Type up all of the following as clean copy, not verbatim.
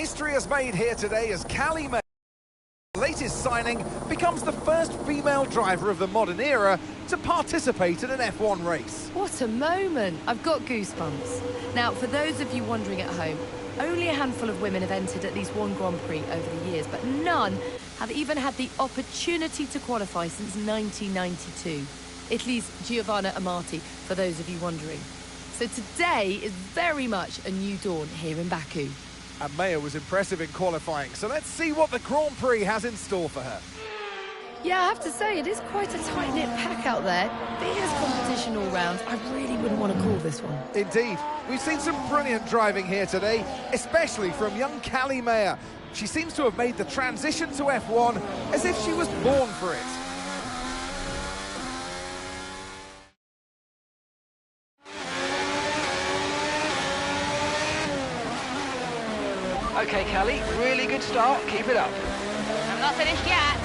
History is made here today as Callie May, latest signing, becomes the first female driver of the modern era to participate in an F1 race. What a moment! I've got goosebumps. Now, for those of you wondering at home, only a handful of women have entered at least one Grand Prix over the years, but none have even had the opportunity to qualify since 1992. Italy's Giovanna Amati, for those of you wondering. So today is very much a new dawn here in Baku. And Maya was impressive in qualifying, so let's see what the Grand Prix has in store for her. Yeah, I have to say, it is quite a tight-knit pack out there. Fierce competition all round. I really wouldn't want to call this one. Indeed. We've seen some brilliant driving here today, especially from young Callie Mayer. She seems to have made the transition to F1 as if she was born for it. Okay, Callie, really good start. Keep it up. I'm not finished yet.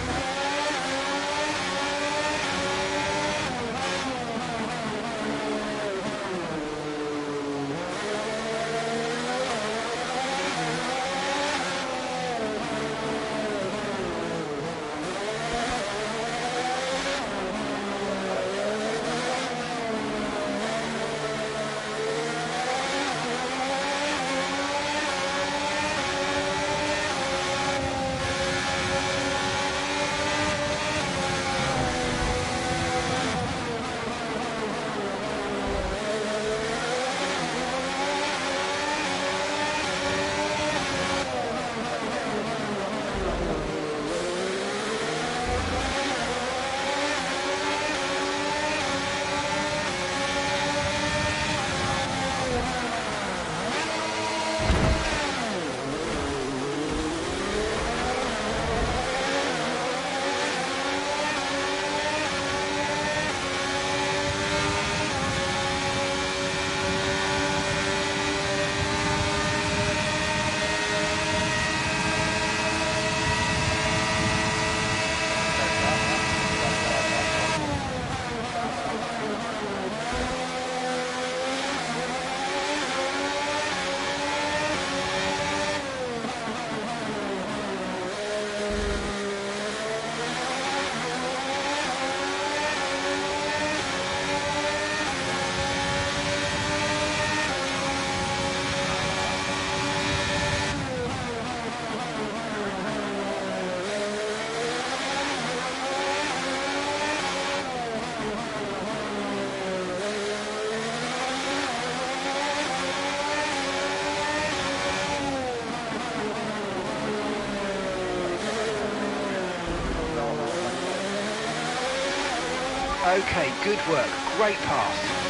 Okay, good work. Great pass.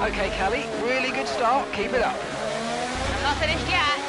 Okay, Callie, really good start. Keep it up. I'm not finished yet.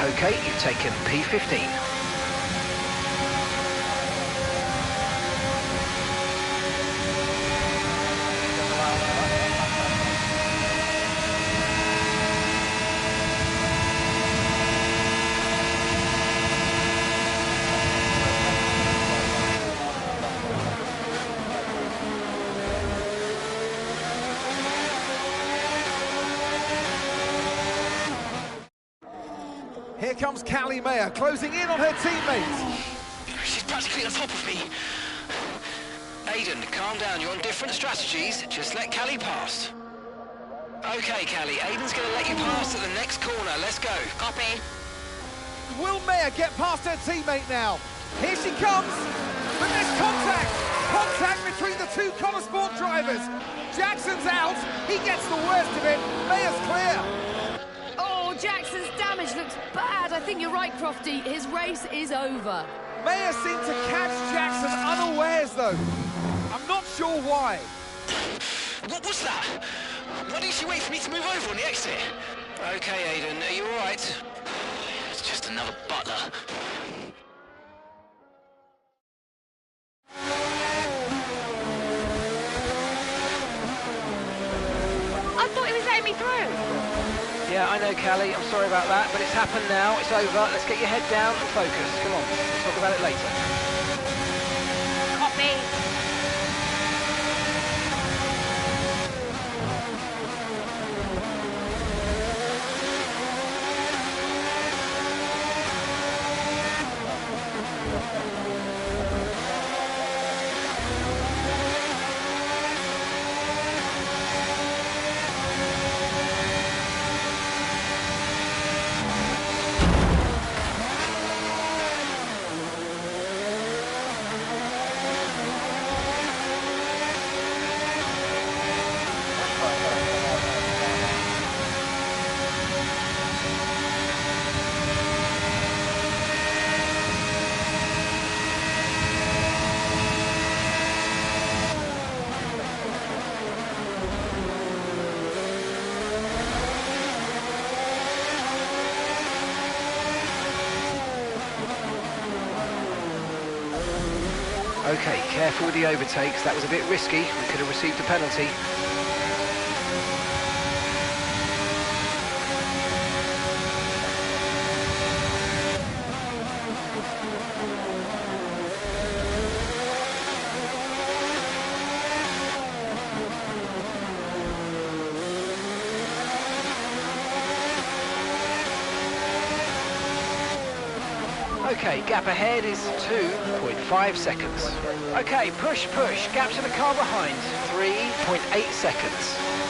Okay, you've taken P15. here comes Callie Mayer, closing in on her teammates. She's practically on top of me. Aiden, calm down. You're on different strategies. Just let Callie pass. Okay, Callie. Aiden's going to let you pass at the next corner. Let's go. Copy. Will Mayer get past her teammate now? Here she comes. But there's contact. Contact between the two Connor Sport drivers. Jackson's out. He gets the worst of it. Mayer's clear. Oh, Jackson's damage looks bad. I think you're right, Crofty. His race is over. Mayer seemed to catch Jackson unawares, though. I'm not sure why. What was that? Why didn't she wait for me to move over on the exit? Okay, Aiden. Are you all right? It's just another butler. I thought he was letting me through. Yeah, I know, Callie. I'm sorry about that, but it's happened now. It's over. Let's get your head down and focus. Come on. We'll talk about it later. Copy. Okay, careful with the overtakes. That was a bit risky. We could have received a penalty. Okay, gap ahead is 2.5 seconds. Okay, push, push. Gap to the car behind, 3.8 seconds.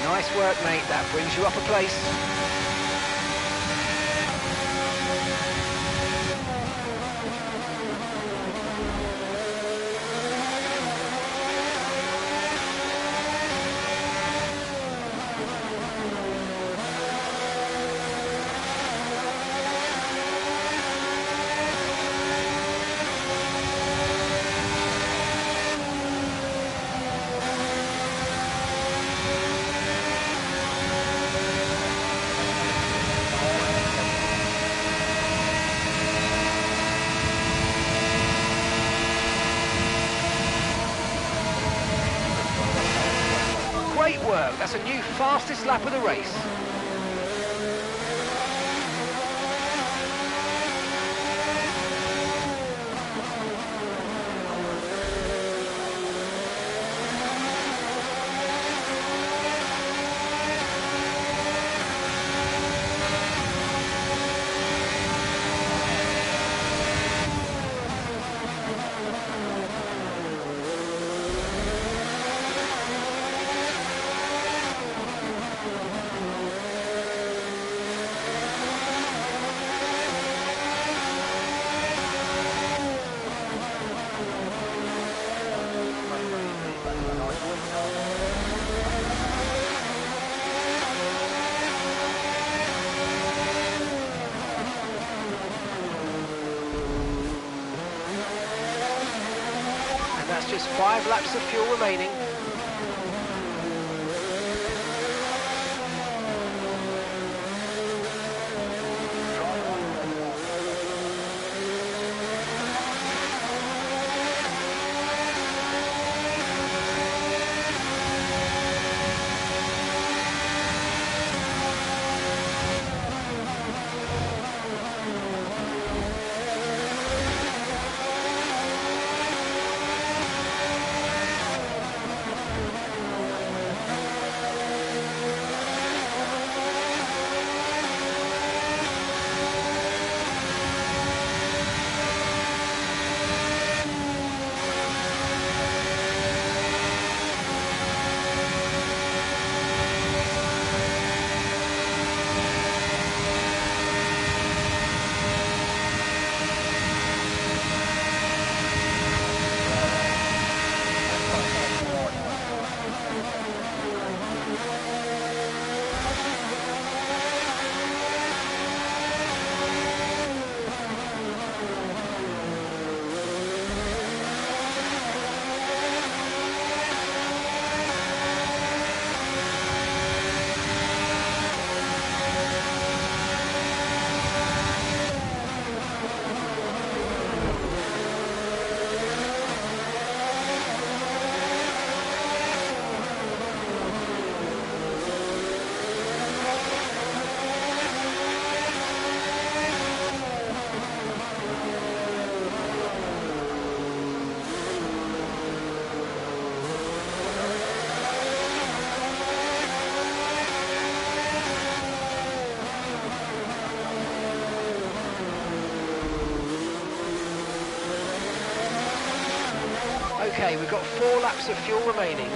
Nice work, mate. That brings you up a place. Great work. That's a new fastest lap of the race. And that's just 5 laps of fuel remaining. Okay, we've got 4 laps of fuel remaining.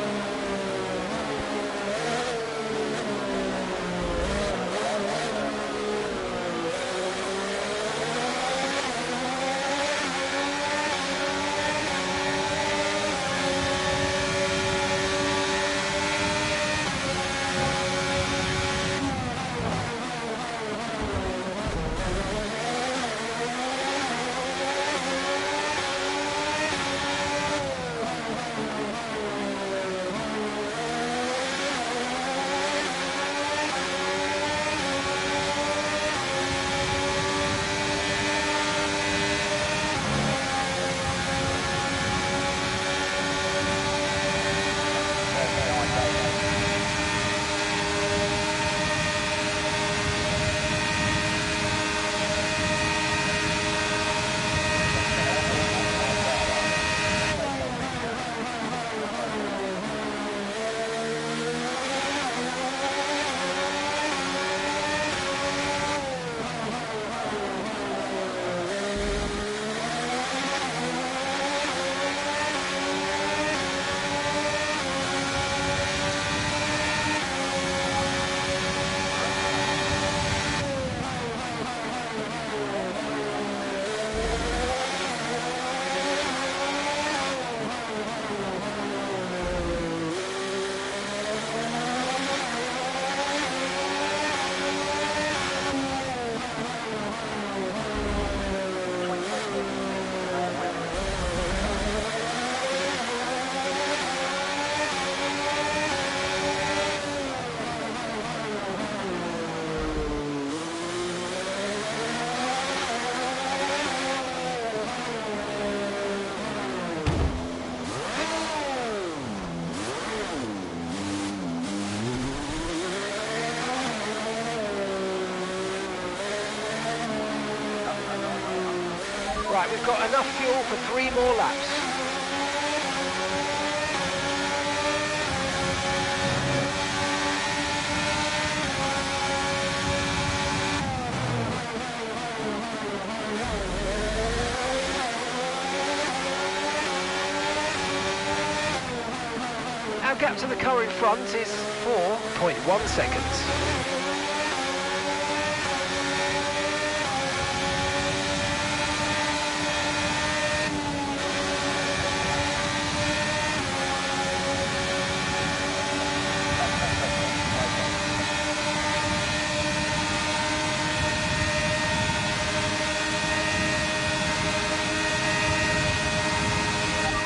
we've got enough fuel for 3 more laps. Our gap to the car in front is 4.1 seconds.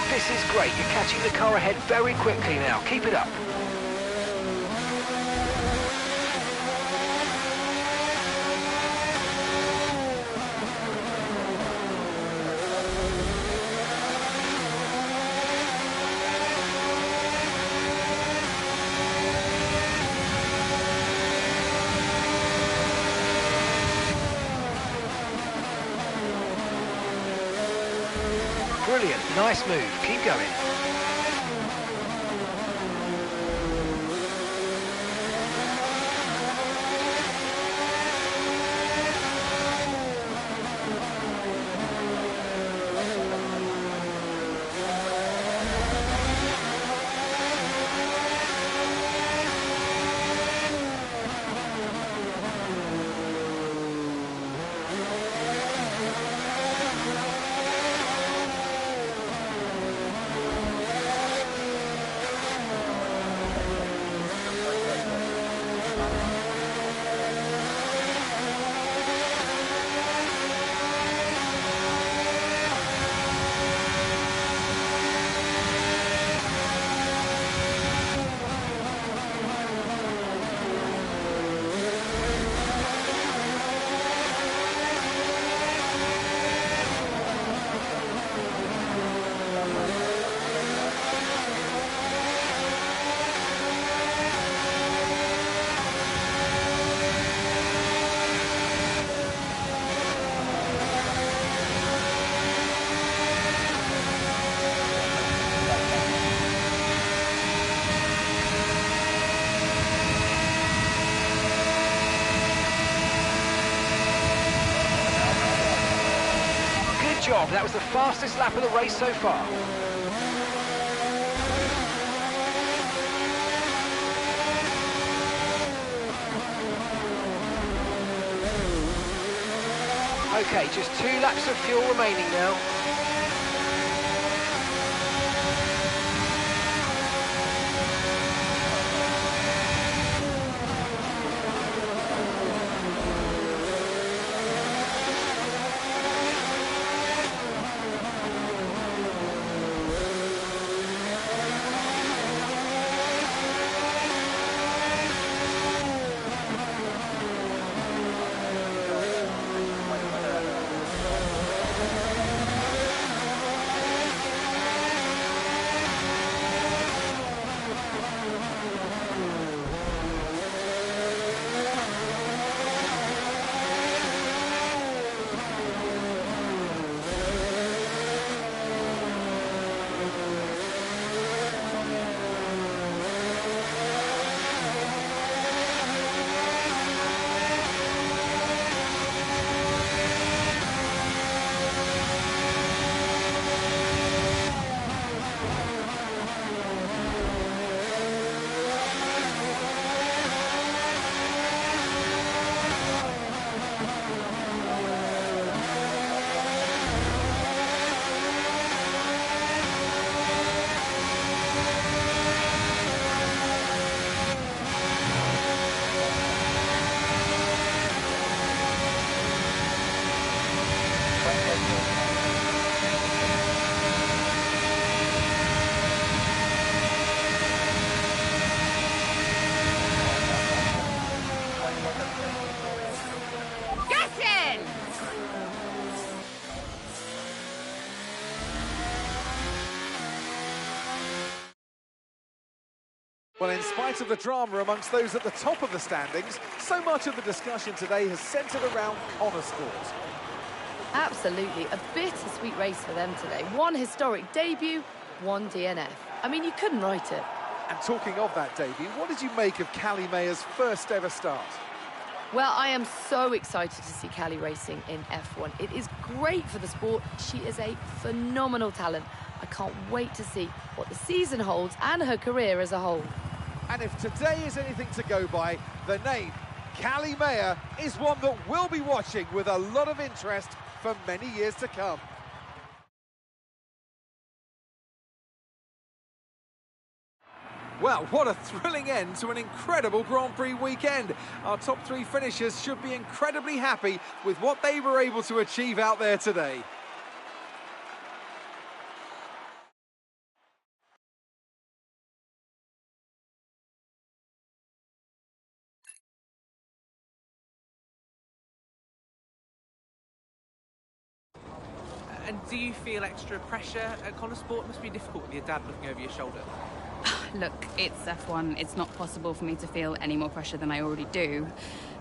This is great, you're catching the car ahead very quickly now. Keep it up. Brilliant, nice move, keep going. Job. That was the fastest lap of the race so far. Okay, just 2 laps of fuel remaining now. Well, in spite of the drama amongst those at the top of the standings, so much of the discussion today has centred around honour scores. Absolutely. A bittersweet race for them today. One historic debut, one DNF. I mean, you couldn't write it. And talking of that debut, what did you make of Callie Mayer's first ever start? Well, I am so excited to see Callie racing in F1. It is great for the sport. She is a phenomenal talent. I can't wait to see what the season holds and her career as a whole. And if today is anything to go by, the name Callie Mayer is one that we'll be watching with a lot of interest for many years to come. Well, what a thrilling end to an incredible Grand Prix weekend. Our top three finishers should be incredibly happy with what they were able to achieve out there today. And do you feel extra pressure at Connor Sport? It must be difficult with your dad looking over your shoulder. Look, it's F1. It's not possible for me to feel any more pressure than I already do.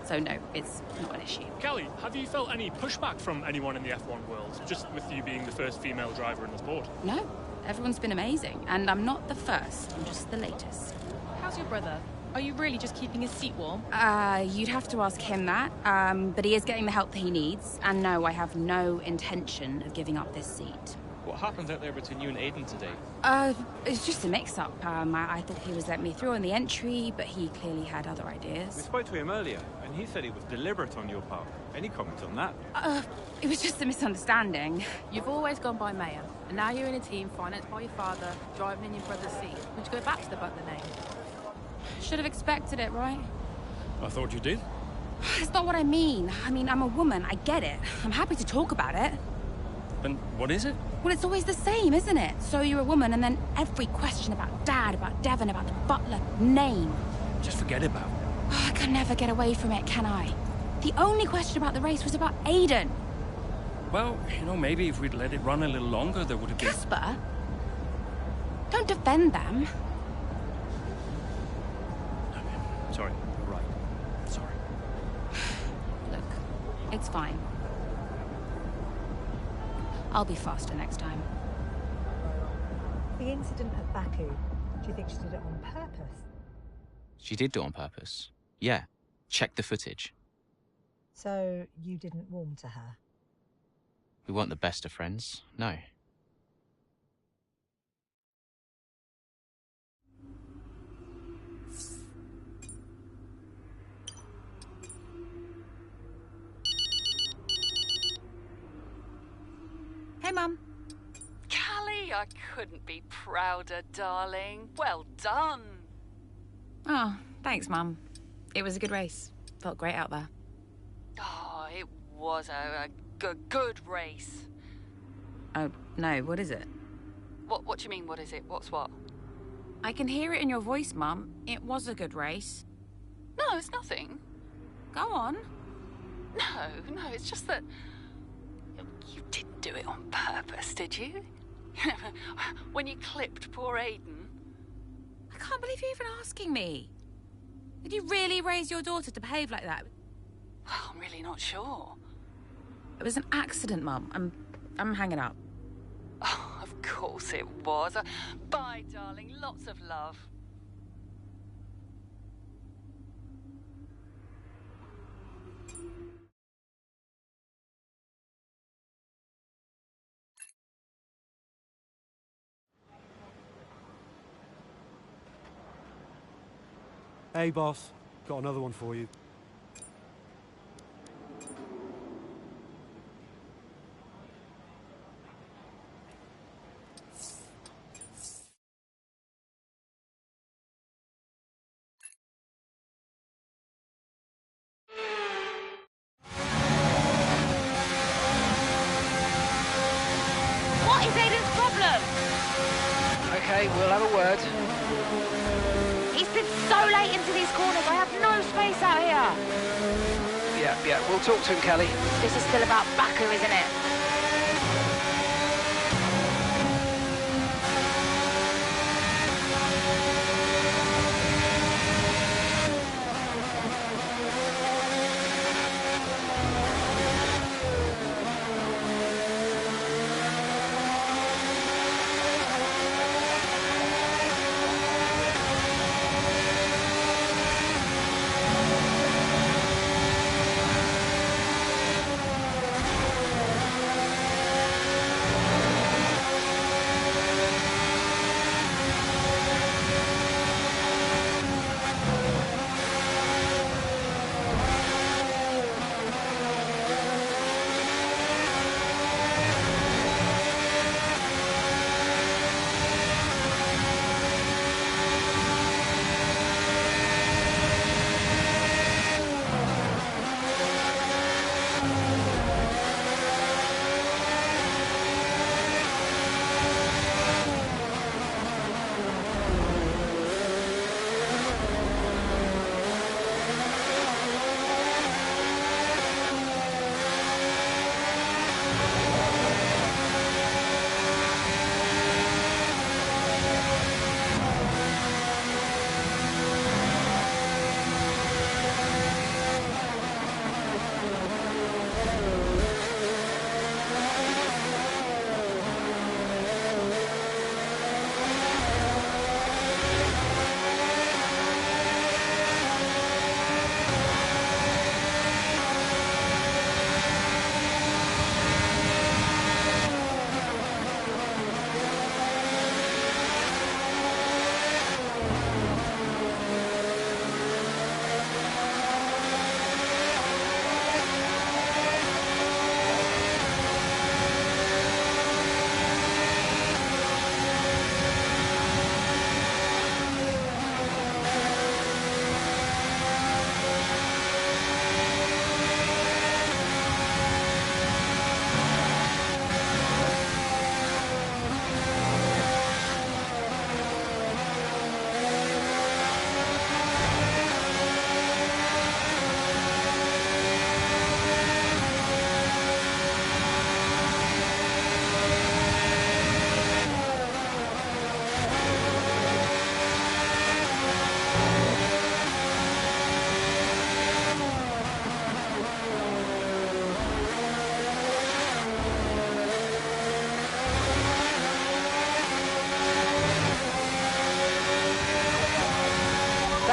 So no, it's not an issue. Callie, have you felt any pushback from anyone in the F1 world, just with you being the first female driver in the sport? No, everyone's been amazing. And I'm not the first, I'm just the latest. How's your brother? Are you really just keeping his seat warm? You'd have to ask him that. But he is getting the help that he needs. And no, I have no intention of giving up this seat. What happened out there between you and Aiden today? It's just a mix-up. I thought he was letting me through on the entry, but he clearly had other We ideas. spoke to him earlier, and he said it was deliberate on your part. Any comment on that? It was just a misunderstanding. You've always gone by Mayor, and now you're in a team financed by your father, driving in your brother's seat. Would you go back to the Butler name? Should have expected it, right? I thought you did. It's not what I mean. I mean, I'm a woman, I get it. I'm happy to talk about it. And what is it? Well, it's always the same, isn't it? So you're a woman, and then every question about Dad, about Devon, about the Butler name. Just forget about it. Oh, I can never get away from it, can I? The only question about the race was about Aiden. Well, you know, maybe if we'd let it run a little longer, there would have been... Casper? Don't defend them. Sorry, you're right. Sorry. Look, it's fine. I'll be faster next time. The incident at Baku, do you think she did it on purpose? She did do it on purpose. Yeah. Check the footage. So you didn't warm to her? We weren't the best of friends, no. Hey, Mum. Callie, I couldn't be prouder, darling. Well done. Oh, thanks, Mum. It was a good race. Felt great out there. Oh, it was a good race. Oh, no, what is it? What do you mean, what is it? What's what? I can hear it in your voice, Mum. It was a good race. No, it's nothing. Go on. No, it's just that... You didn't do it on purpose, did you? When you clipped poor Aiden. I can't believe you're even asking me. Did you really raise your daughter to behave like that? Well, I'm really not sure. It was an accident, Mum. I'm hanging up. Oh, of course it was. Bye, darling. Lots of love. Hey, boss. Got another one for you. What is Aiden's problem? Okay, we'll have a word. He's been so late into these corners. I have no space out here. Yeah, we'll talk to him, Callie. This is still about Baku, isn't it?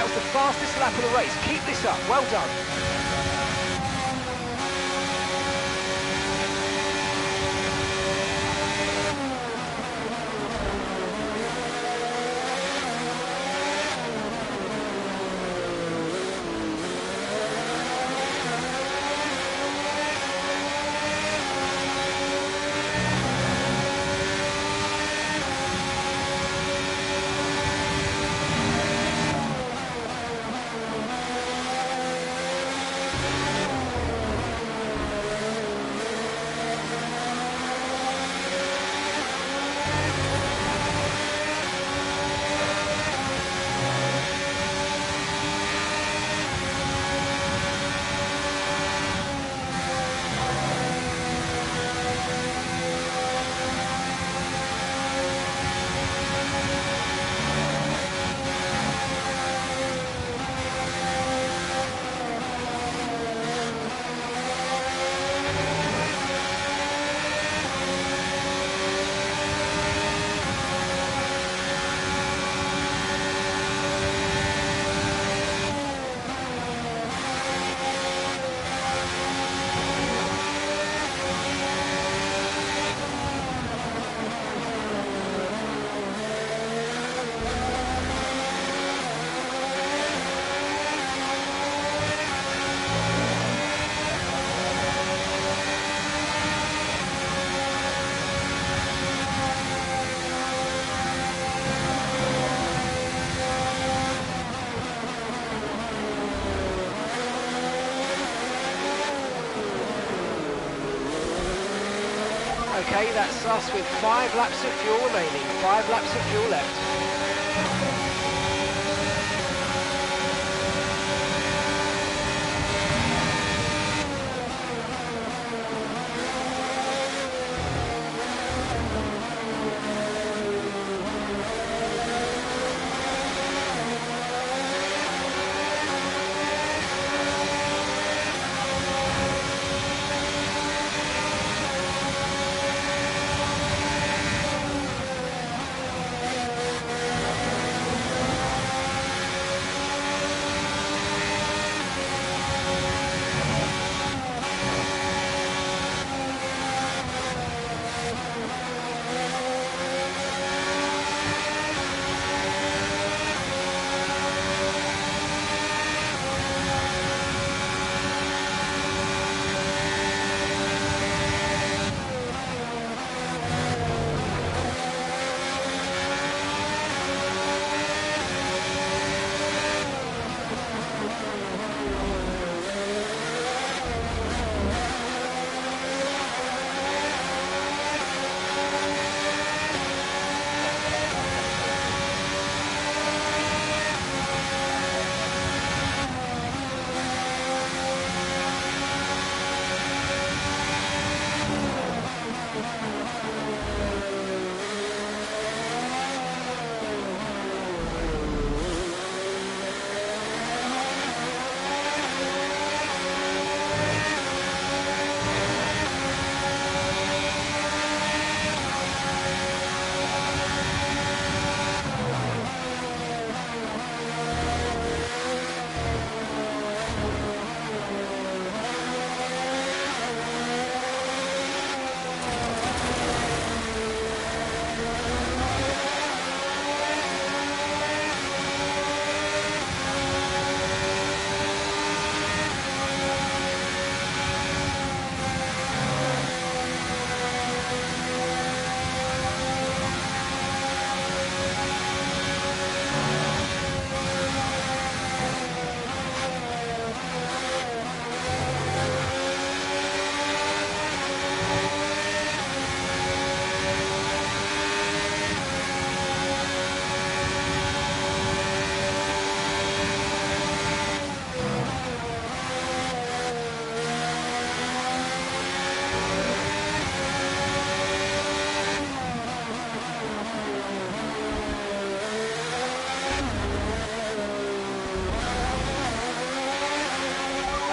That was the fastest lap of the race. Keep this up. Well done. Okay, that's us with 5 laps of fuel remaining. 5 laps of fuel left.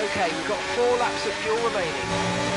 Okay, we've got 4 laps of fuel remaining.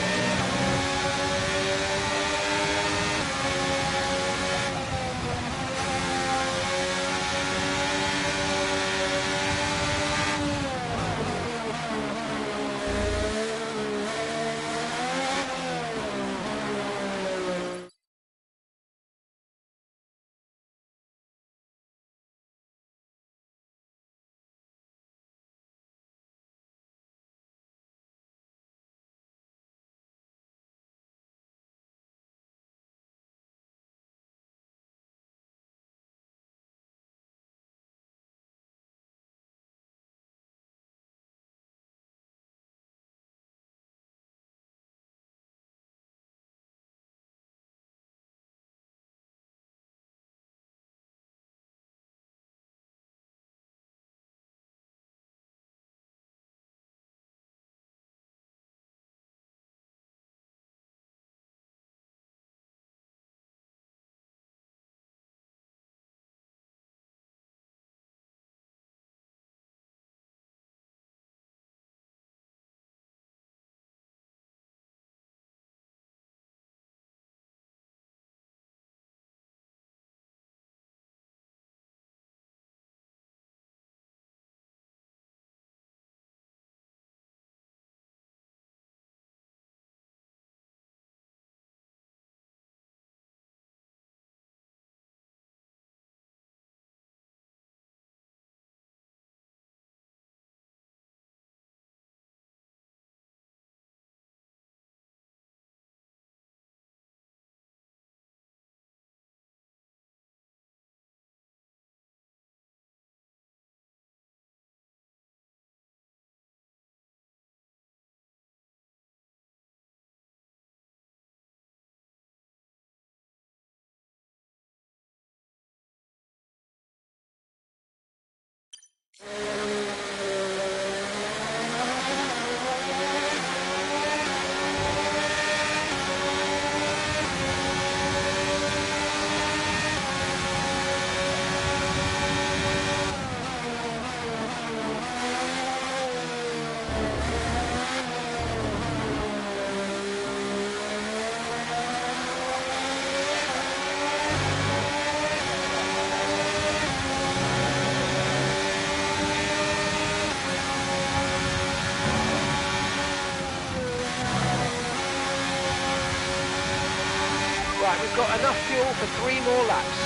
Right, we've got enough fuel for 3 more laps.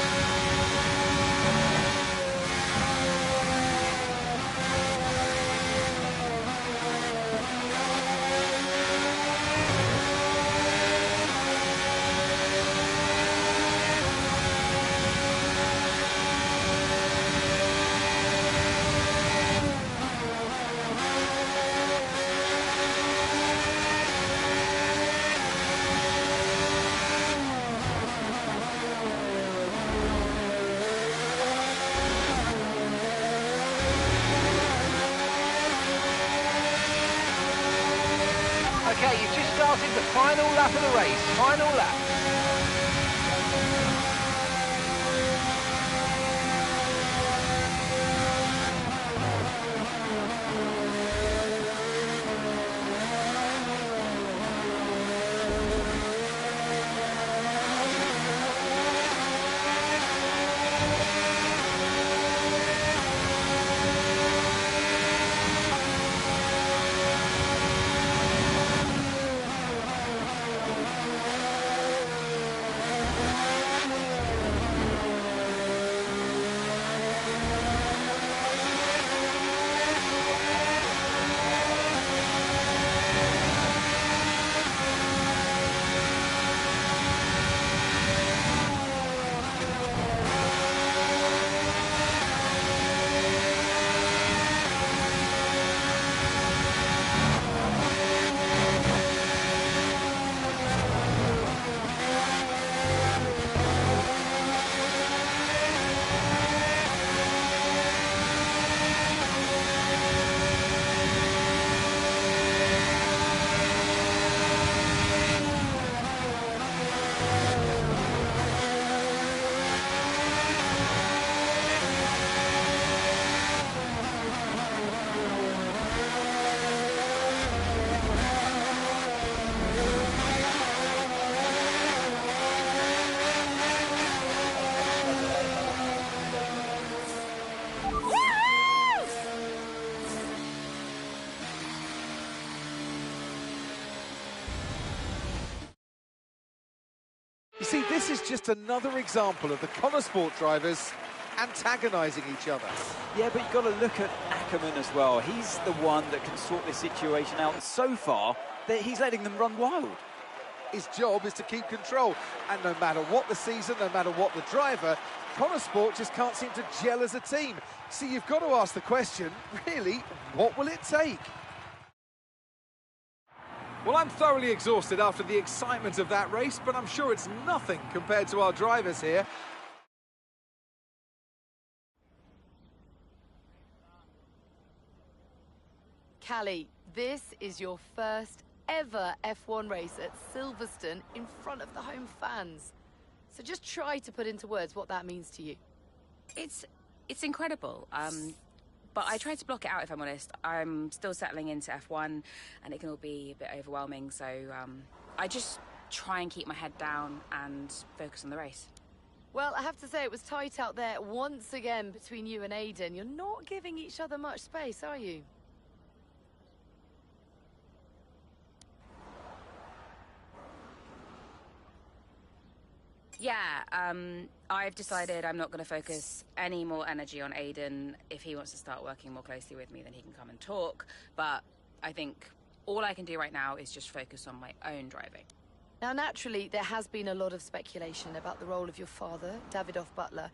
Okay, you've just started the final lap of the race. Final lap. You see, this is just another example of the Connor Sport drivers antagonising each other. Yeah, but you've got to look at Ackerman as well. He's the one that can sort this situation out. So far, he's letting them run wild. His job is to keep control. And no matter what the season, no matter what the driver, Connor Sport just can't seem to gel as a team. See, you've got to ask the question, really, what will it take? Well, I'm thoroughly exhausted after the excitement of that race, but I'm sure it's nothing compared to our drivers here. Callie, this is your first ever F1 race at Silverstone in front of the home fans. So just try to put into words what that means to you. It's incredible. But I try to block it out, if I'm honest. I'm still settling into F1, and it can all be a bit overwhelming. So I just try and keep my head down and focus on the race. Well, I have to say it was tight out there once again between you and Aiden. You're not giving each other much space, are you? Yeah, I've decided I'm not going to focus any more energy on Aiden. If he wants to start working more closely with me, then he can come and talk. But I think all I can do right now is just focus on my own driving. Now, naturally, there has been a lot of speculation about the role of your father, Davidoff Butler,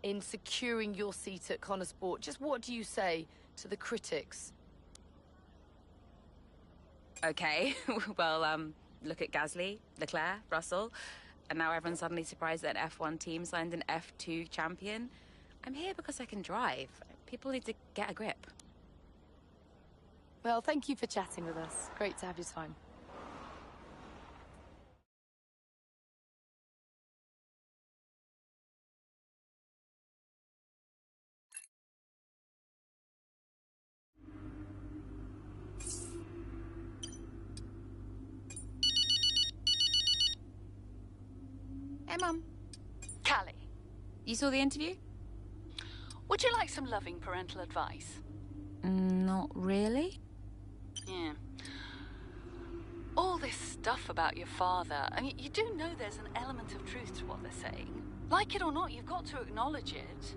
in securing your seat at Connor Sport. Just what do you say to the critics? Okay, well, look at Gasly, Leclerc, Russell. And now everyone's suddenly surprised that an F1 team signed an F2 champion. I'm here because I can drive. People need to get a grip. Well, thank you for chatting with us. Great to have your time. Hey, Mum. Callie, You saw the interview? would you like some loving parental advice? Not really. Yeah. All this stuff about your father, I mean, you do know there's an element of truth to what they're saying. Like it or not, you've got to acknowledge it.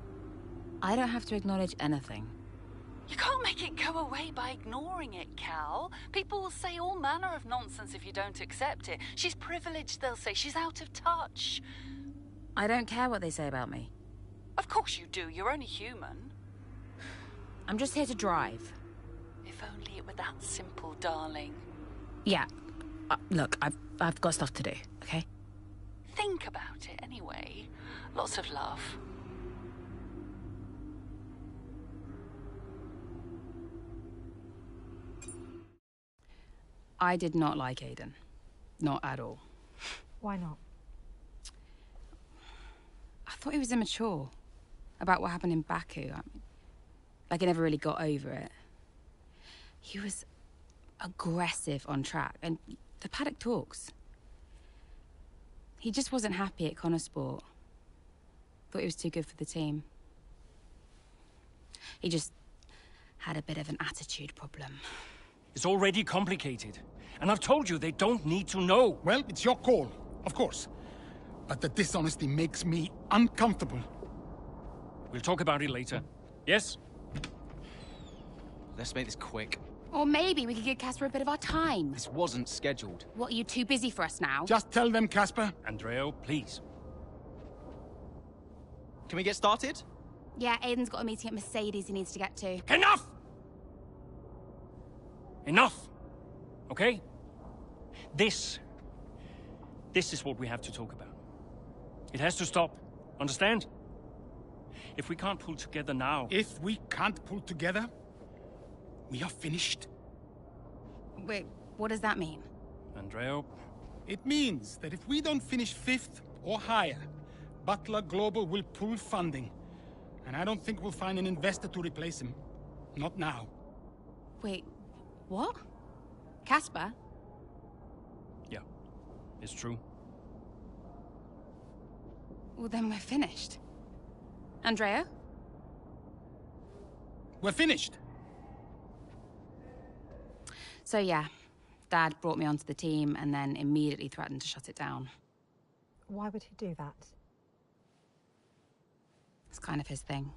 I don't have to acknowledge anything. You can't make it go away by ignoring it, Cal. People will say all manner of nonsense if you don't accept it. She's privileged, they'll say. She's out of touch. I don't care what they say about me. Of course you do. You're only human. I'm just here to drive. If only it were that simple, darling. Yeah. Look, I've got stuff to do, okay? Think about it anyway. Lots of love. I did not like Aiden. Not at all. Why not? I thought he was immature about what happened in Baku. Like, he never really got over it. He was aggressive on track, and the paddock talks. He just wasn't happy at Connosport. Thought he was too good for the team. He just had a bit of an attitude problem. It's already complicated. And I've told you they don't need to know. Well, it's your call, of course. But the dishonesty makes me uncomfortable. We'll talk about it later. Yes? Let's make this quick. Or maybe we could give Casper a bit of our time. This wasn't scheduled. What, are you too busy for us now? Just tell them, Casper. Andreo, please. Can we get started? Yeah, Aiden's got a meeting at Mercedes he needs to get to. Enough! Enough! Okay? This is what we have to talk about. It has to stop. Understand? If we can't pull together now... If we can't pull together, we are finished. Wait, what does that mean? Andreo? It means that if we don't finish 5th or higher, Butler Global will pull funding. And I don't think we'll find an investor to replace him. Not now. Wait, what? Casper? Yeah, it's true. Well, then we're finished. Andreo? We're finished. So yeah, Dad brought me onto the team and then immediately threatened to shut it down. Why would he do that? It's kind of his thing.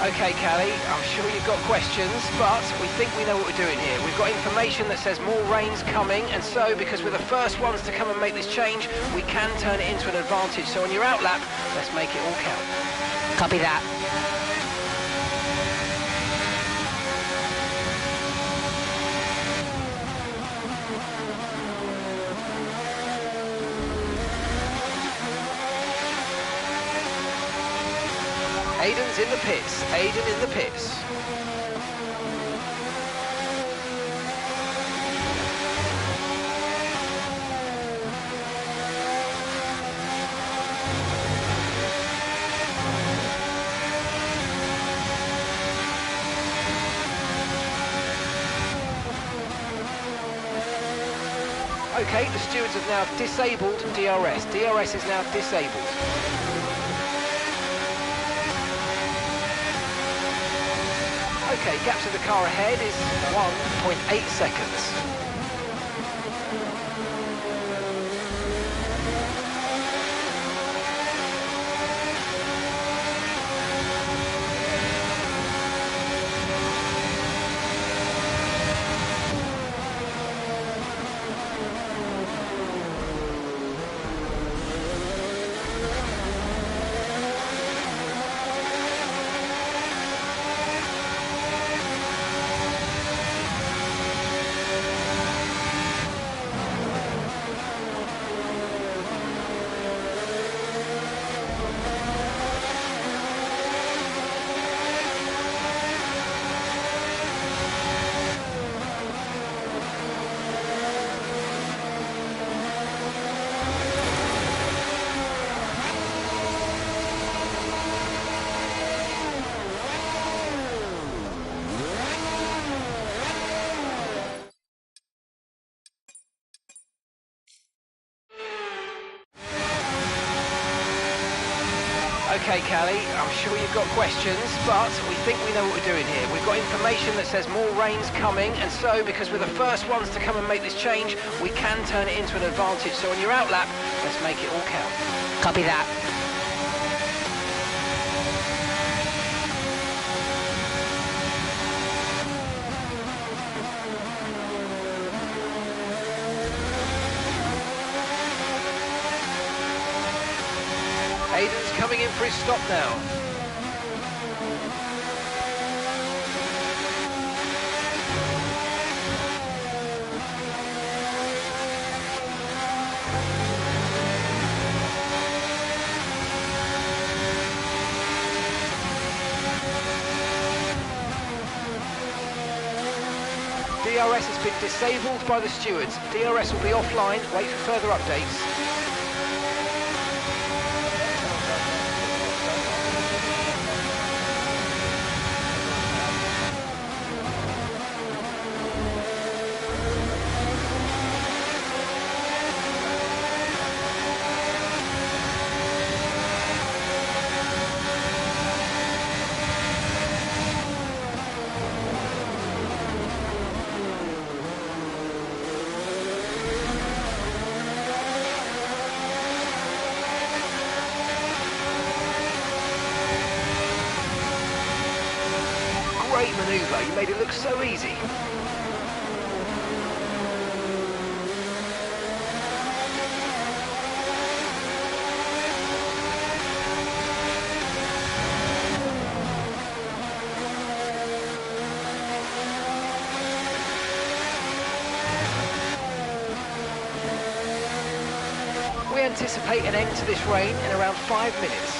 Okay, Callie, I'm sure you've got questions, but we think we know what we're doing here. We've got information that says more rain's coming, and so, because we're the first ones to come and make this change, we can turn it into an advantage. So on your out lap, let's make it all count. Copy that. Aiden's in the pits. Aiden in the pits. Okay, the stewards have now disabled DRS. DRS is now disabled. Okay, gap to the car ahead is 1.8 seconds. Okay, Callie, I'm sure you've got questions, but we think we know what we're doing here. We've got information that says more rain's coming, and so, because we're the first ones to come and make this change, we can turn it into an advantage. So on your out lap, let's make it all count. Copy that. Aiden's coming in for his stop now. DRS has been disabled by the stewards. DRS will be offline. Wait for further updates. Great manoeuvre, you made it look so easy. We anticipate an end to this rain in around 5 minutes.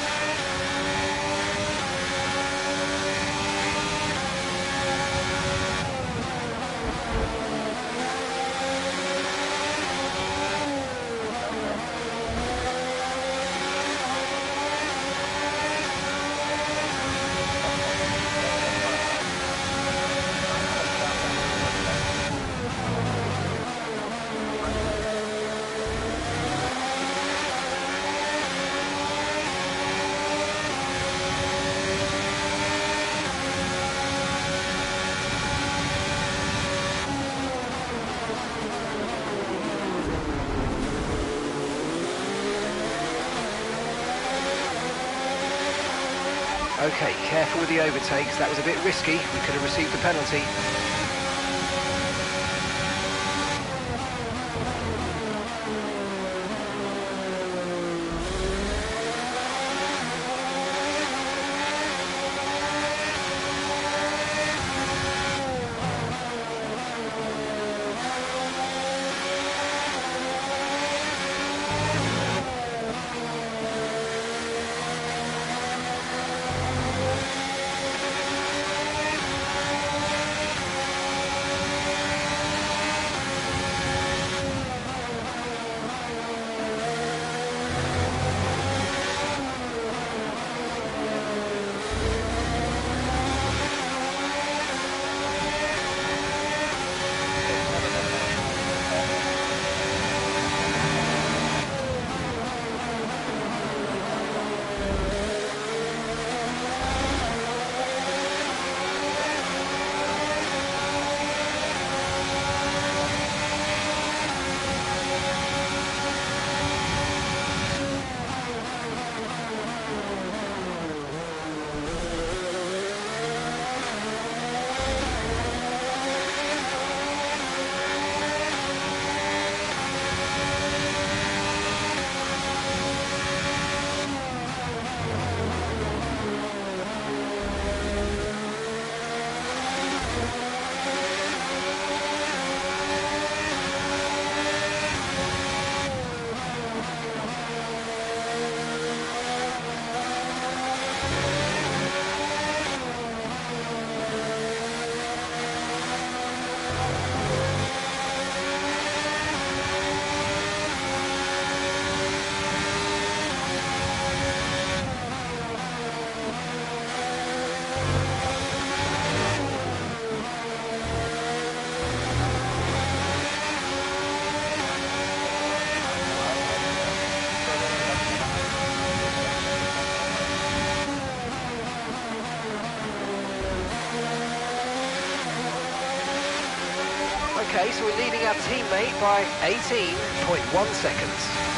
Okay, careful with the overtakes. That was a bit risky. We could have received a penalty. Okay, so we're leading our teammate by 18.1 seconds.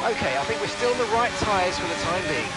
Okay, I think we're still on the right tyres for the time being.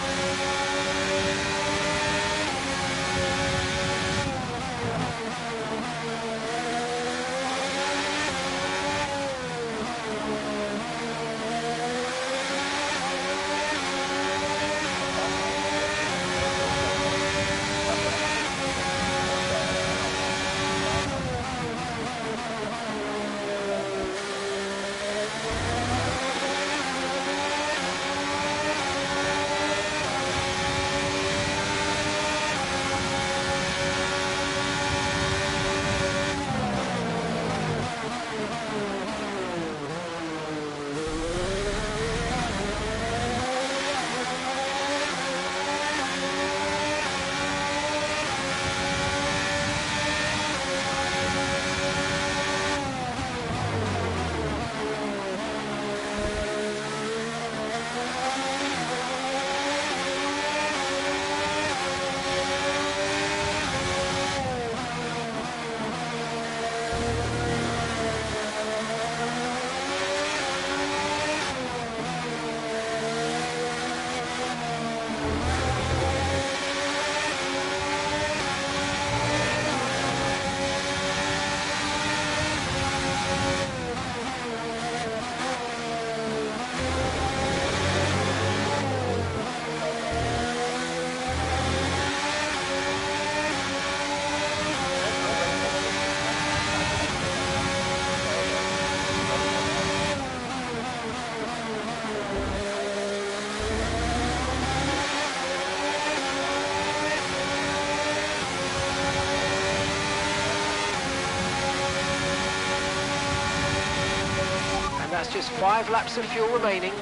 That's just 5 laps of fuel remaining.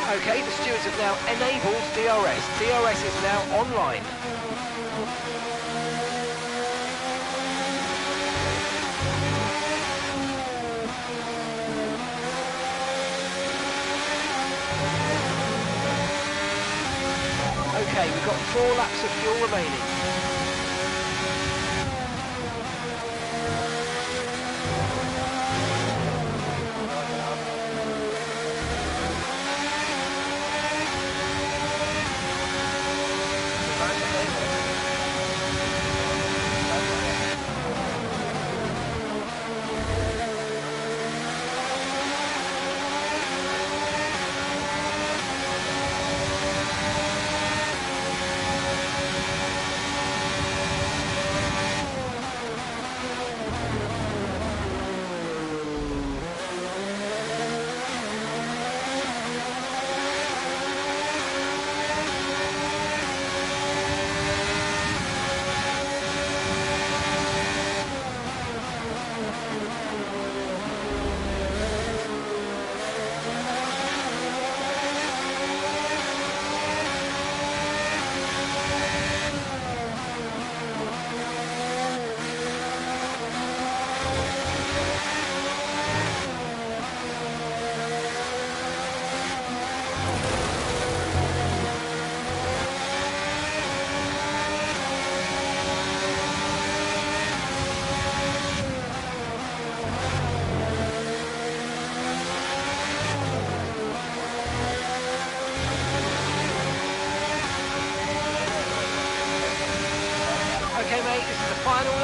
Okay, the stewards have now enabled DRS. DRS is now online. Okay, we've got 4 laps of fuel remaining.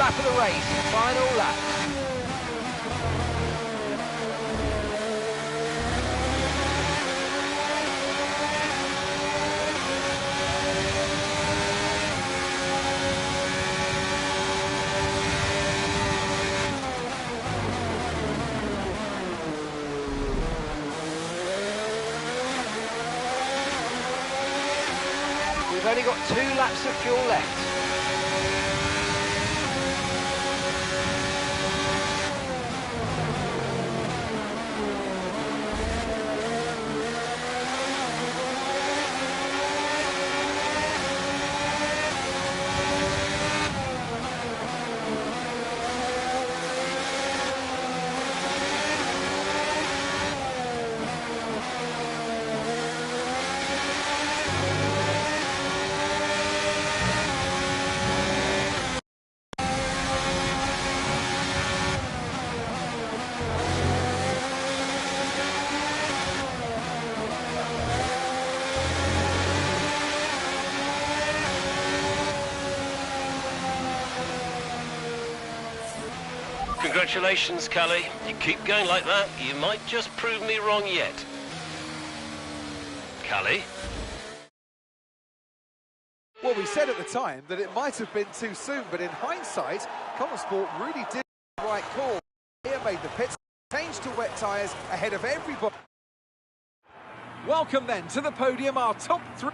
lap of the race. Final lap. We've only got 2 laps of fuel left. Congratulations, Callie. You keep going like that, you might just prove me wrong yet. Callie? Well, we said at the time that it might have been too soon, but in hindsight, Connor Sport really did the right call. Here made the pits, changed to wet tyres ahead of everybody. Welcome then to the podium, our top 3.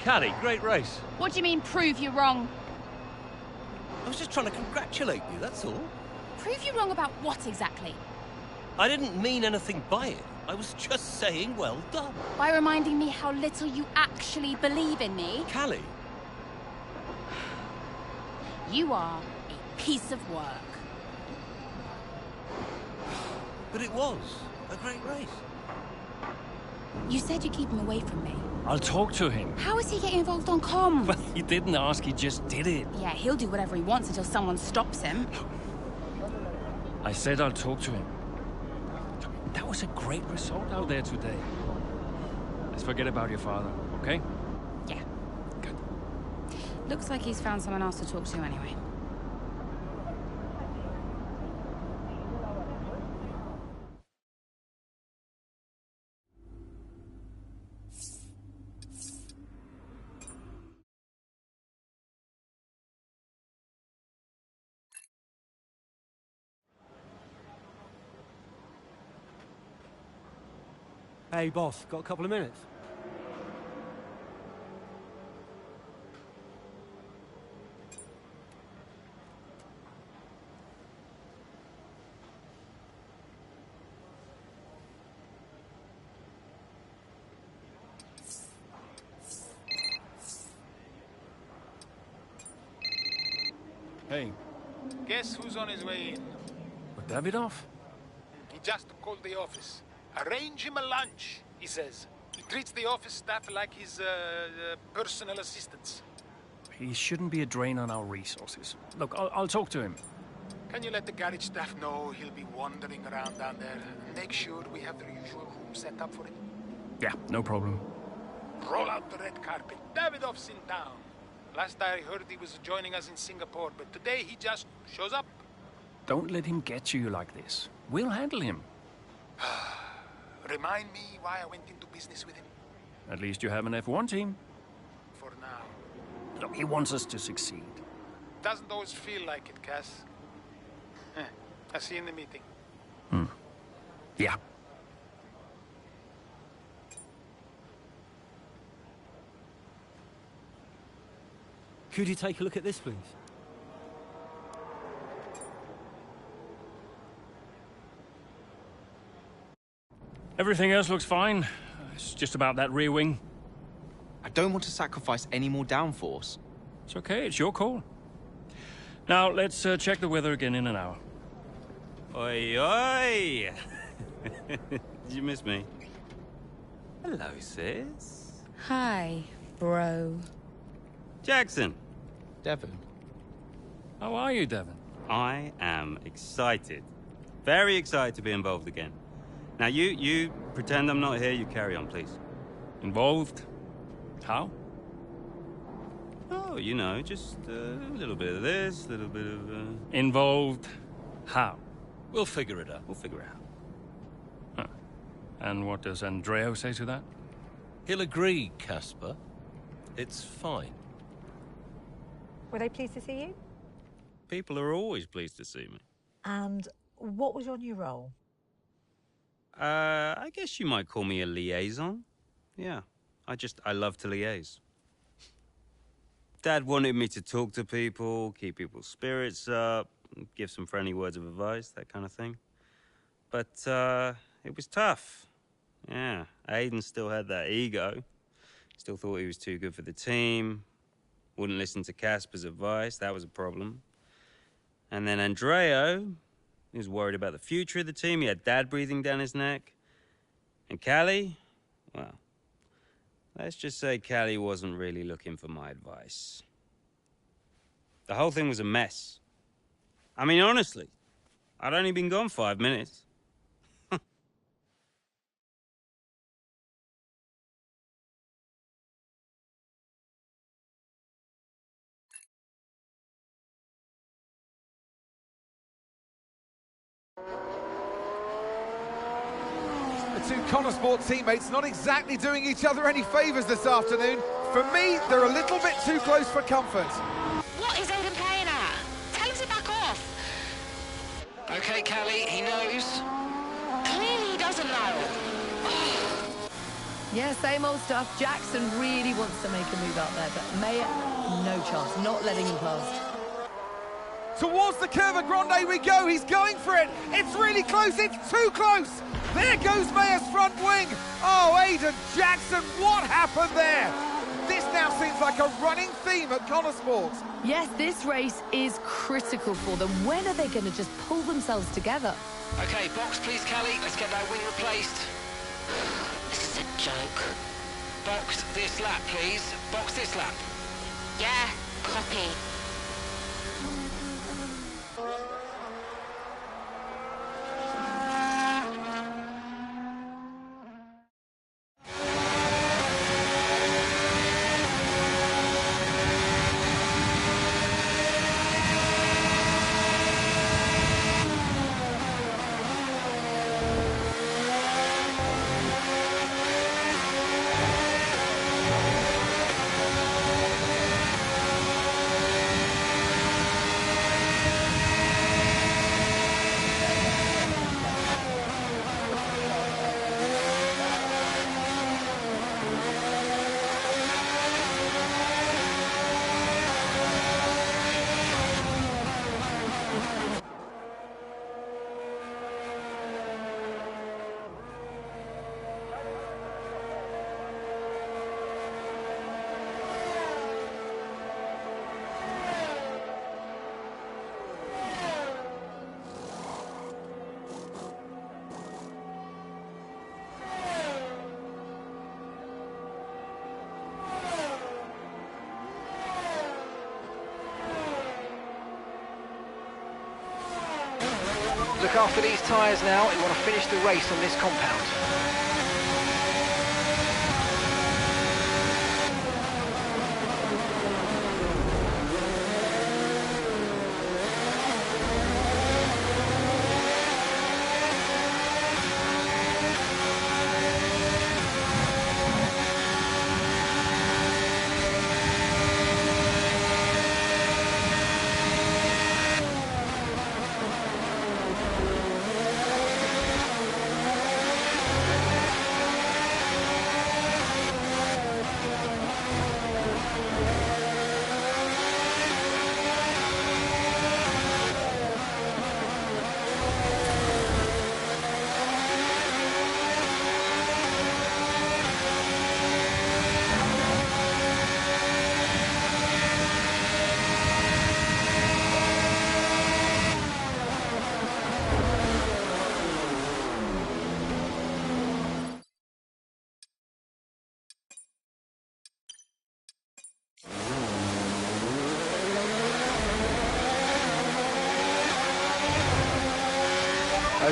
Callie, great race. What do you mean, prove you wrong? I was just trying to congratulate you, that's all. Prove you wrong about what exactly? I didn't mean anything by it. I was just saying well done. By reminding me how little you actually believe in me? Callie. You are a piece of work. But it was a great race. You said you'd keep him away from me. I'll talk to him. How is he getting involved on comms? Well, he didn't ask, he just did it. Yeah, he'll do whatever he wants until someone stops him. I said I'll talk to him. That was a great result out there today. Let's forget about your father, okay? Yeah. Good. Looks like he's found someone else to talk to anyway. Hey, boss, got a couple of minutes? Hey. Guess who's on his way in? Davidoff? He just called the office. Arrange him a lunch, he says. He treats the office staff like his personal assistants. He shouldn't be a drain on our resources. Look, I'll talk to him. Can you let the garage staff know he'll be wandering around down there? Make sure we have the usual room set up for him. Yeah, no problem. Roll out the red carpet. Davidoff's in town. Last I heard he was joining us in Singapore, but today he just shows up. Don't let him get to you like this. We'll handle him. Remind me why I went into business with him. At least you have an F1 team. For now. Look, he wants us to succeed. Doesn't always feel like it, Cass. I'll see you in the meeting. Yeah. Could you take a look at this, please? Everything else looks fine. It's just about that rear wing. I don't want to sacrifice any more downforce. It's okay, it's your call. Now, let's check the weather again in an hour. Oi, oi! Did you miss me? Hello, sis. Hi, bro. Jackson. Devon. How are you, Devon? I am excited. Very excited to be involved again. Now, you pretend I'm not here. You carry on, please. Involved? How? Oh, you know, just a little bit of this, a little bit of... Involved? How? We'll figure it out. We'll figure it out. Huh. And what does Andreo say to that? He'll agree, Casper. It's fine. Were they pleased to see you? People are always pleased to see me. And what was your new role? I guess you might call me a liaison. Yeah, I love to liaise. Dad wanted me to talk to people, keep people's spirits up, give some friendly words of advice, that kind of thing. But, it was tough. Yeah, Aiden still had that ego. Still thought he was too good for the team. Wouldn't listen to Casper's advice, that was a problem. And then Andreo, he was worried about the future of the team. He had Dad breathing down his neck. And Callie, well, let's just say Callie wasn't really looking for my advice. The whole thing was a mess. I mean, honestly, I'd only been gone 5 minutes. The two Connor Sport teammates not exactly doing each other any favours this afternoon. For me, they're a little bit too close for comfort. What is Aiden playing at? Tell him to back off. Okay, Callie, he knows. Clearly he doesn't know. Yeah, same old stuff. Jackson really wants to make a move out there, but Maya, no chance, not letting him past. Towards the Curva Grande we go. He's going for it. It's really close. It's too close. There goes Maya's front wing. Oh, Aiden Jackson, what happened there? This now seems like a running theme at Connor Sport. Yes, this race is critical for them. When are they going to just pull themselves together? Okay, box please, Callie. Let's get that wing replaced. This is a joke. Box this lap, please. Box this lap. Yeah, copy. Look after these tyres now. We want to finish the race on this compound.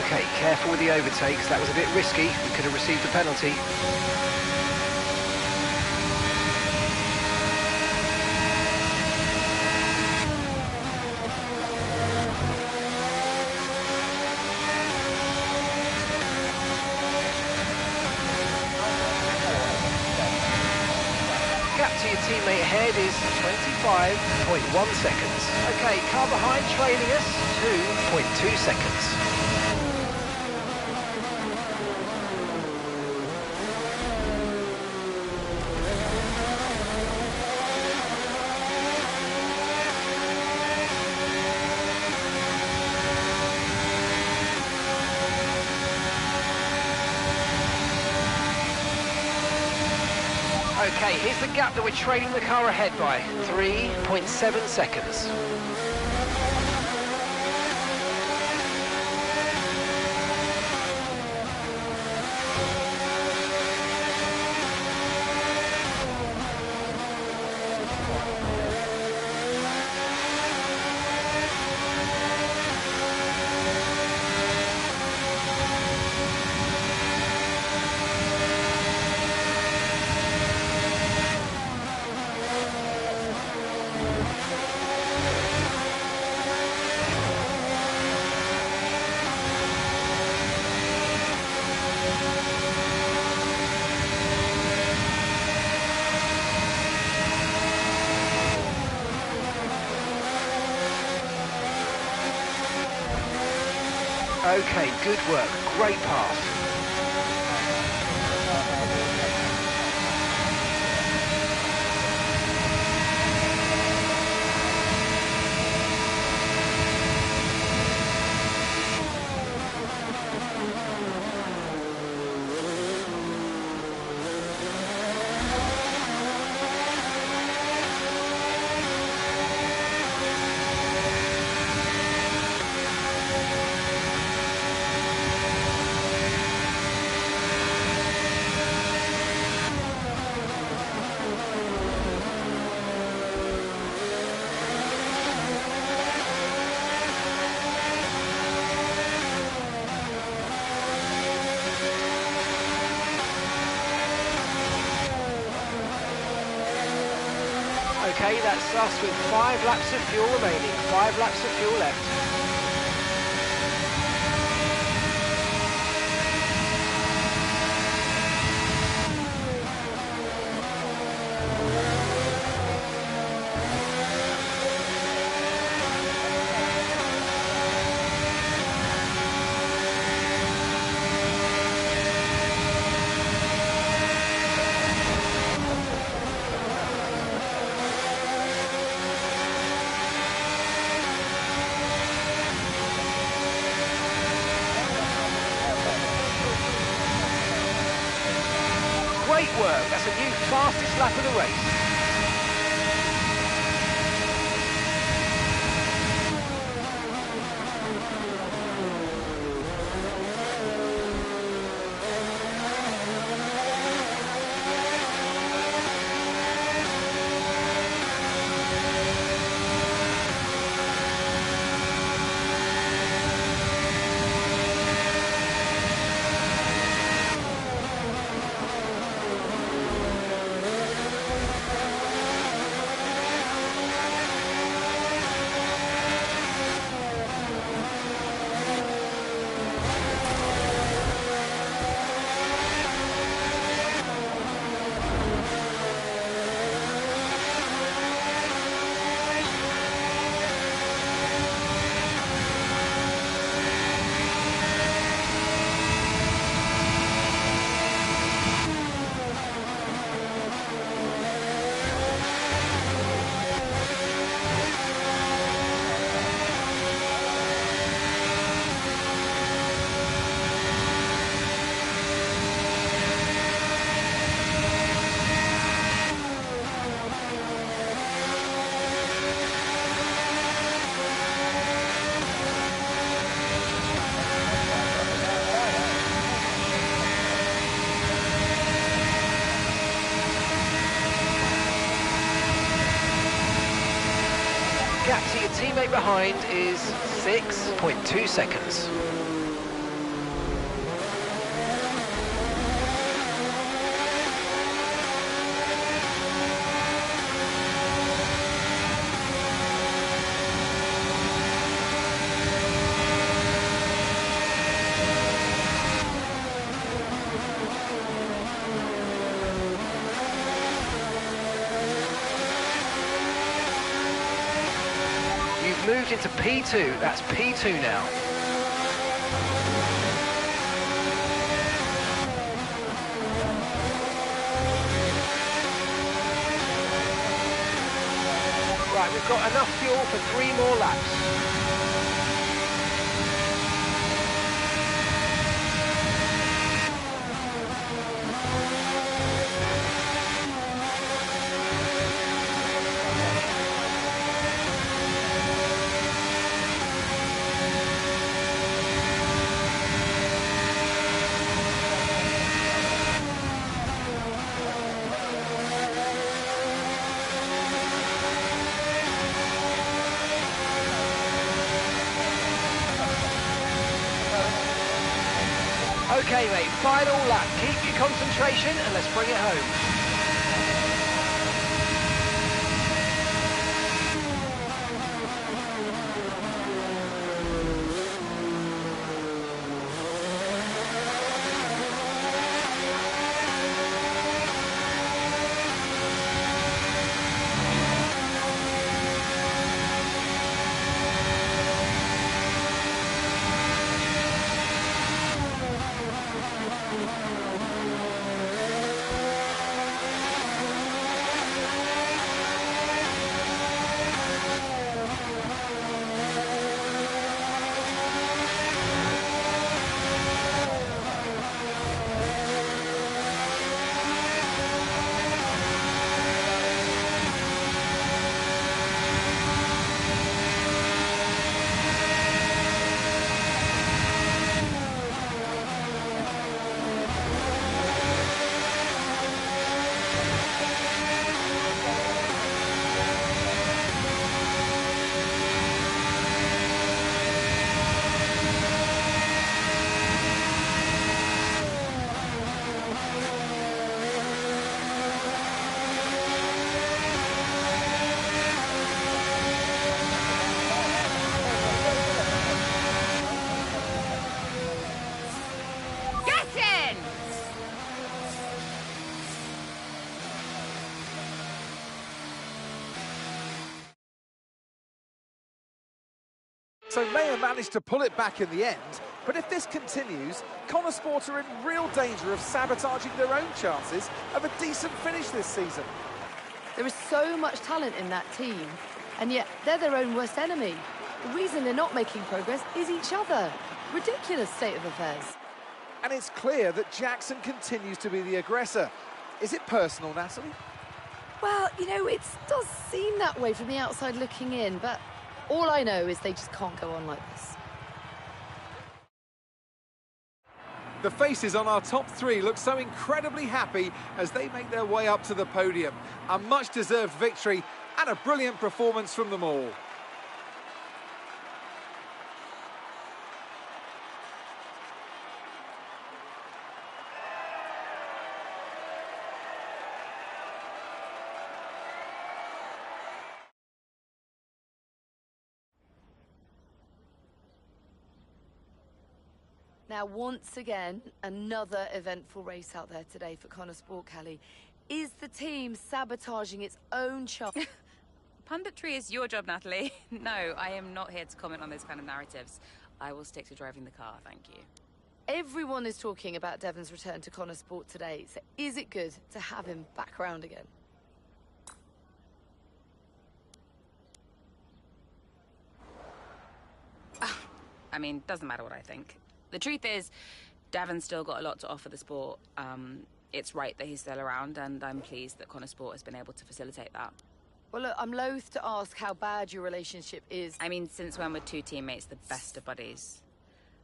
Okay, careful with the overtakes. That was a bit risky. We could have received a penalty. Gap to your teammate ahead is 25.1 seconds. Okay, car behind trailing us, 2.2 seconds. Okay, here's the gap that we're trailing the car ahead by, 3.7 seconds. Okay, good work. Great pass. Okay, that's us with 5 laps of fuel remaining. 5 laps of fuel left. Great work, that's a new fastest lap of the race. Gap to your teammate behind is 6.2 seconds. moved into P2. That's P2 now. Right, we've got enough fuel for 3 more laps. Okay, mate, final lap. Keep your concentration and let's bring it home. So Mayer managed to pull it back in the end, but if this continues, Connor Sport are in real danger of sabotaging their own chances of a decent finish this season. There is so much talent in that team, and yet they're their own worst enemy. The reason they're not making progress is each other. Ridiculous state of affairs. And it's clear that Jackson continues to be the aggressor. Is it personal, Natalie? Well, you know, it does seem that way from the outside looking in, but all I know is they just can't go on like this. The faces on our top 3 look so incredibly happy as they make their way up to the podium. A much-deserved victory and a brilliant performance from them all. Now, once again, another eventful race out there today for Connor Sport, Callie. Is the team sabotaging its own chance? Punditry is your job, Natalie. No, I am not here to comment on those kind of narratives. I will stick to driving the car, thank you. Everyone is talking about Devon's return to Connor Sport today, so is it good to have him back around again? I mean, doesn't matter what I think. The truth is, Devon's still got a lot to offer the sport. It's right that he's still around, and I'm pleased that Connor Sport has been able to facilitate that. Well, look, I'm loath to ask how bad your relationship is. I mean, since when were 2 teammates the best of buddies?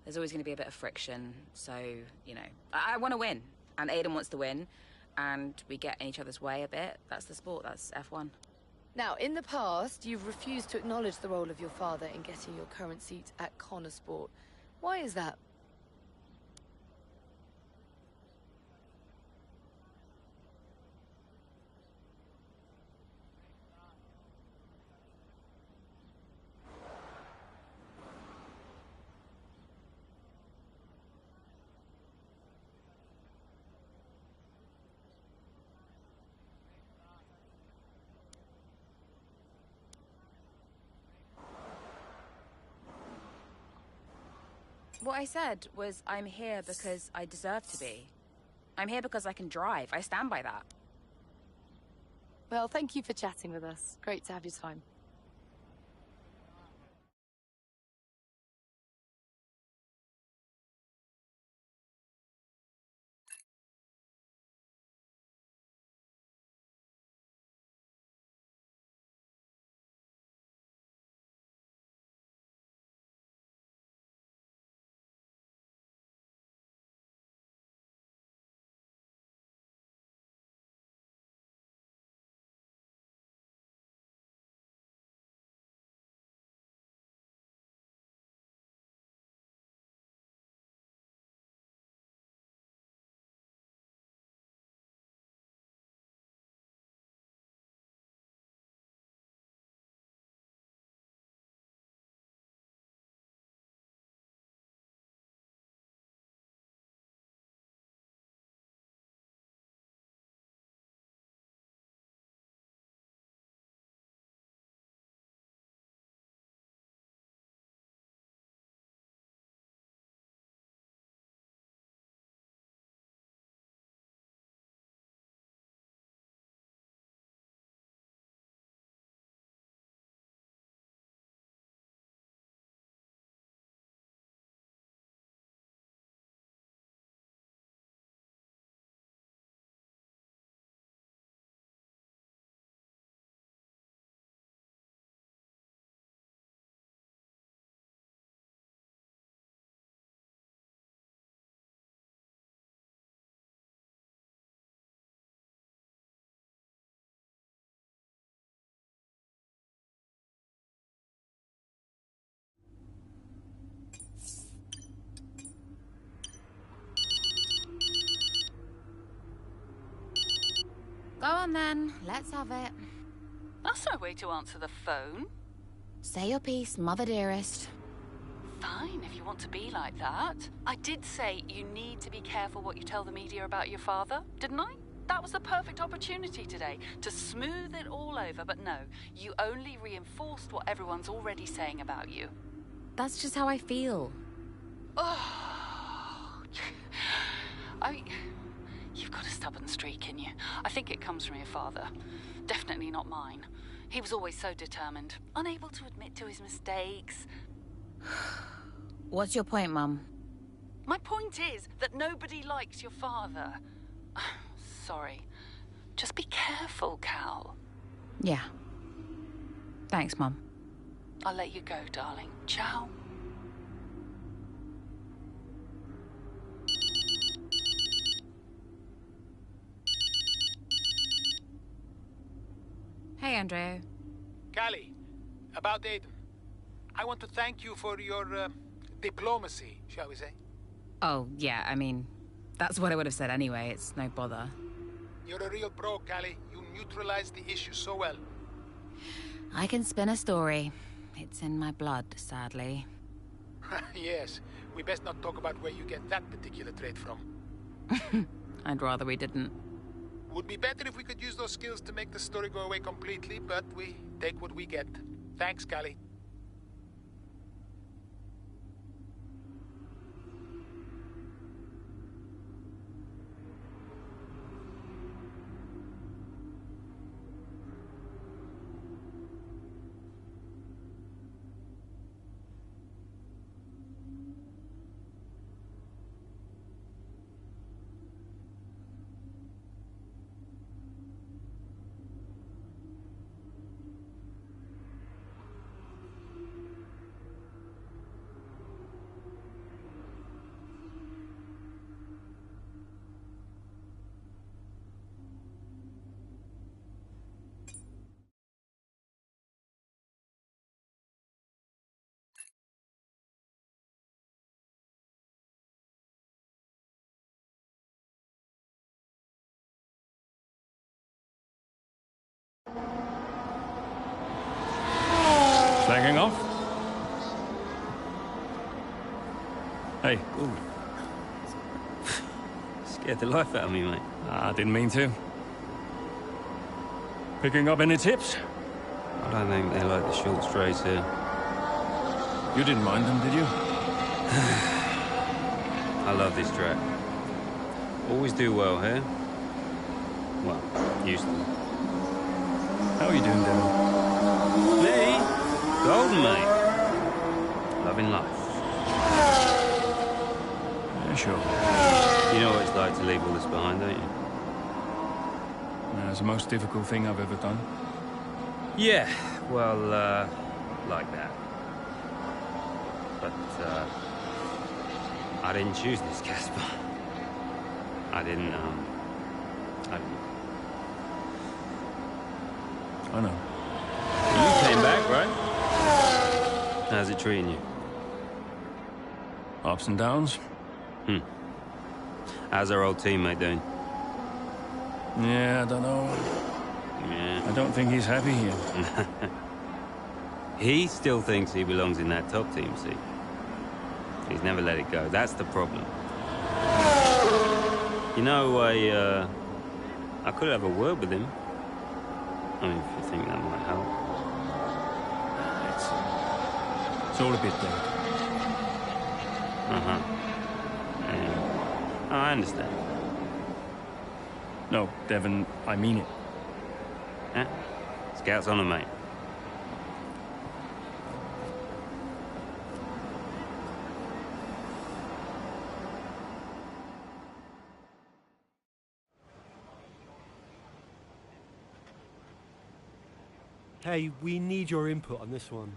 There's always going to be a bit of friction, so, you know. I want to win, and Aiden wants to win, and we get in each other's way a bit. That's the sport, that's F1. Now, in the past, you've refused to acknowledge the role of your father in getting your current seat at Connor Sport. Why is that? What I said was I'm here because I deserve to be. I'm here because I can drive. I stand by that. Well, thank you for chatting with us. Great to have your time. Go on then, let's have it. That's no way to answer the phone. Say your piece, mother dearest. Fine, if you want to be like that. I did say you need to be careful what you tell the media about your father, didn't I? That was the perfect opportunity today to smooth it all over, but no, you only reinforced what everyone's already saying about you. That's just how I feel. Oh, you've got a stubborn streak in you. I think it comes from your father. Definitely not mine. He was always so determined, unable to admit to his mistakes. What's your point, Mum? My point is that nobody likes your father. Sorry. Just be careful, Cal. Yeah. Thanks, Mum. I'll let you go, darling. Ciao. Hey, Andrew. Callie, about Aiden. I want to thank you for your diplomacy, shall we say. Oh, yeah, I mean, that's what I would have said anyway. It's no bother. You're a real pro, Callie. You neutralized the issue so well. I can spin a story. It's in my blood, sadly. Yes, we best not talk about where you get that particular trait from. I'd rather we didn't. Would be better if we could use those skills to make the story go away completely, but we take what we get. Thanks, Callie. Flagging off? Hey. Ooh. Scared the life out of me, mate. I didn't mean to. Picking up any tips? I don't think they like the short strays here. You didn't mind them, did you? I love this track. Always do well here. Well, used to. How are you doing, Devin? Me? Golden, mate. Loving life. Yeah, sure. You know what it's like to leave all this behind, don't you? Yeah, it's the most difficult thing I've ever done. Yeah, well, like that. But, I didn't choose this, Casper. I didn't. I know. You came back, right? How's it treating you? Ups and downs. How's our old teammate doing? Yeah, I don't know. Yeah. I don't think he's happy here. He still thinks he belongs in that top team, see? He's never let it go. That's the problem. You know, I could have a word with him. I mean, if you think that might help. It's all a bit dead. Uh-huh. Yeah. Oh, I understand. No, Devin, I mean it. Yeah? Scout's on him, mate. Hey, we need your input on this one.